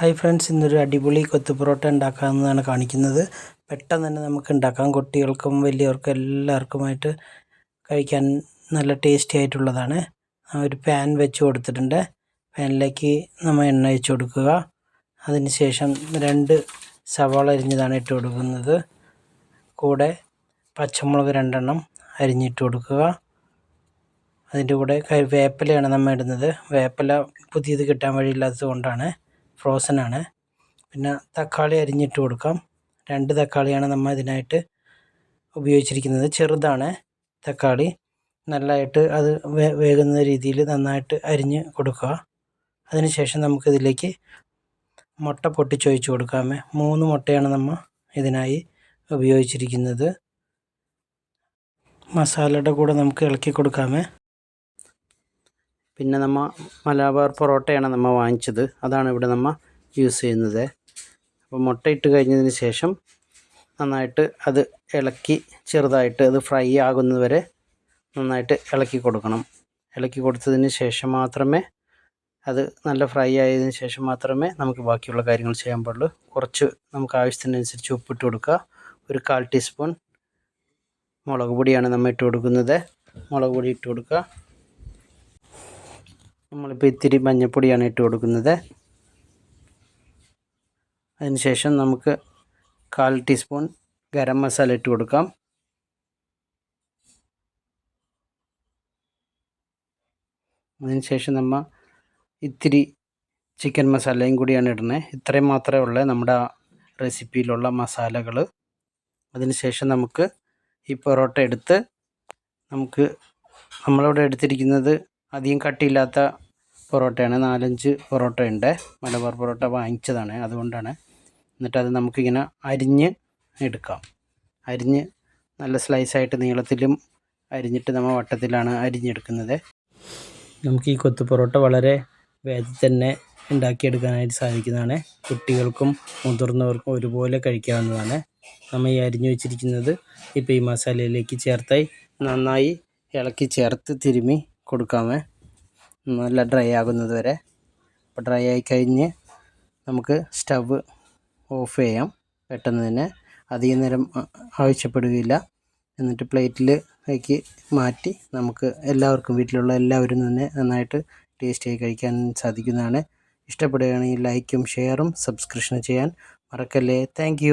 Hi friends, ഇന്നൊരു അടിപൊളി കൊത്തു പൊറോട്ട ഉണ്ടാക്കാമെന്നാണ് കാണിക്കുന്നത്. പെട്ടെന്ന് തന്നെ നമുക്ക് ഉണ്ടാക്കാം. കുട്ടികൾക്കും വലിയവർക്കും എല്ലാവർക്കുമായിട്ട് കഴിക്കാൻ നല്ല ടേസ്റ്റി ആയിട്ടുള്ളതാണ്. ഒരു പാൻ വെച്ച് കൊടുത്തിട്ടുണ്ട്. പാനിലേക്ക് നമ്മൾ എണ്ണ ഒഴിച്ച് കൊടുക്കുക. അതിനുശേഷം 2 സവാള അരിഞ്ഞതാണ് ഇട്ട് കൊടുക്കുന്നത്. കൂടെ പച്ചമുളക് 2 അരിഞ്ഞിട്ട് കൊടുക്കുക. അതിൻ്റെ കൂടെ വേപ്പിലയാണ് നമ്മൾ ഇടുന്നത്. വേപ്പില പുതിയത് കിട്ടാൻ വഴിയില്ലാത്തത് കൊണ്ടാണ്, ഫ്രോസനാണ്. പിന്നെ തക്കാളി അരിഞ്ഞിട്ട് കൊടുക്കാം. 2 തക്കാളിയാണ് നമ്മൾ ഇതിനായിട്ട് ഉപയോഗിച്ചിരിക്കുന്നത്. ചെറുതാണ് തക്കാളി. നല്ലതായിട്ട് അത് വേകുന്ന രീതിയിൽ നന്നായിട്ട് അരിഞ്ഞ് കൊടുക്കുക. അതിനുശേഷം നമുക്കിതിലേക്ക് മുട്ട പൊട്ടിച്ചൊഴിച്ച് കൊടുക്കാമേ. 3 മുട്ടയാണ് നമ്മൾ ഇതിനായി ഉപയോഗിച്ചിരിക്കുന്നത്. മസാലയുടെ കൂടെ നമുക്ക് ഇളക്കി കൊടുക്കാമേ. പിന്നെ നമ്മൾ മലബാർ പൊറോട്ടയാണ് നമ്മൾ വാങ്ങിച്ചത്, അതാണ് ഇവിടെ നമ്മൾ യൂസ് ചെയ്യുന്നത്. അപ്പോൾ മുട്ട ഇട്ട് കഴിഞ്ഞതിന് ശേഷം നന്നായിട്ട് അത് ഇളക്കി ചെറുതായിട്ട് അത് ഫ്രൈ ആകുന്നത് വരെ നന്നായിട്ട് ഇളക്കി കൊടുക്കണം. ഇളക്കി കൊടുത്തതിന് ശേഷം മാത്രമേ അത് നല്ല ഫ്രൈ ആയതിനു ശേഷം മാത്രമേ നമുക്ക് ബാക്കിയുള്ള കാര്യങ്ങൾ ചെയ്യാൻ പാടുള്ളൂ. കുറച്ച് നമുക്ക് ആവശ്യത്തിനനുസരിച്ച് ഉപ്പിട്ട് കൊടുക്കുക. ഒരു 1/4 ടീസ്പൂൺ മുളക് പൊടിയാണ് നമ്മൾ ഇട്ട് കൊടുക്കുന്നത്. മുളക് പൊടി ഇട്ട് കൊടുക്കുക. നമ്മളിപ്പോൾ ഇത്തിരി മഞ്ഞൾപ്പൊടിയാണ് ഇട്ട് കൊടുക്കുന്നത്. അതിനുശേഷം നമുക്ക് 1/4 ടീസ്പൂൺ ഗരം മസാല ഇട്ട് കൊടുക്കാം. അതിനുശേഷം നമ്മൾ ഇത്തിരി ചിക്കൻ മസാലയും കൂടിയാണ് ഇടുന്നത്. ഇത്രയും മാത്രമേ ഉള്ളൂ നമ്മുടെ റെസിപ്പിയിലുള്ള മസാലകൾ. അതിനുശേഷം നമുക്ക് ഈ പൊറോട്ട എടുത്ത് നമ്മളിവിടെ എടുത്തിരിക്കുന്നത് അധികം കട്ടിയില്ലാത്ത പൊറോട്ടയാണ്. 4-5 പൊറോട്ട ഉണ്ട്. മലബാർ പൊറോട്ട വാങ്ങിച്ചതാണ്, അതുകൊണ്ടാണ്. എന്നിട്ടത് നമുക്കിങ്ങനെ അരിഞ്ഞ് എടുക്കാം. അരിഞ്ഞ് നല്ല സ്ലൈസായിട്ട് നീളത്തിലും അരിഞ്ഞിട്ട് നമ്മൾ വട്ടത്തിലാണ് അരിഞ്ഞെടുക്കുന്നത്. നമുക്ക് ഈ കൊത്തു പൊറോട്ട വളരെ വേഗത്തിൽ തന്നെ ഉണ്ടാക്കിയെടുക്കാനായിട്ട് സാധിക്കുന്നതാണ്. കുട്ടികൾക്കും മുതിർന്നവർക്കും ഒരുപോലെ കഴിക്കാവുന്നതാണ്. നമ്മൾ ഈ അരിഞ്ഞു വെച്ചിരിക്കുന്നത് ഇപ്പോൾ ഈ മസാലയിലേക്ക് ചേർത്തായി നന്നായി ഇളക്കി ചേർത്ത് തിരുമ്മി കൊടുക്കാമേ, നല്ല ഡ്രൈ ആകുന്നത് വരെ. അപ്പോൾ ഡ്രൈ ആയി കഴിഞ്ഞ് നമുക്ക് സ്റ്റവ് ഓഫ് ചെയ്യാം. പെട്ടെന്ന് തന്നെ, അധികം നേരം ആവശ്യപ്പെടുകയില്ല. എന്നിട്ട് പ്ലേറ്റിലേക്ക് മാറ്റി നമുക്ക് എല്ലാവർക്കും, വീട്ടിലുള്ള എല്ലാവരും തന്നെ നന്നായിട്ട് ടേസ്റ്റിയായി കഴിക്കാൻ സാധിക്കുന്നതാണ്. ഇഷ്ടപ്പെടുകയാണെങ്കിൽ ലൈക്കും ഷെയറും സബ്സ്ക്രിപ്ഷനും ചെയ്യാൻ മറക്കല്ലേ. താങ്ക്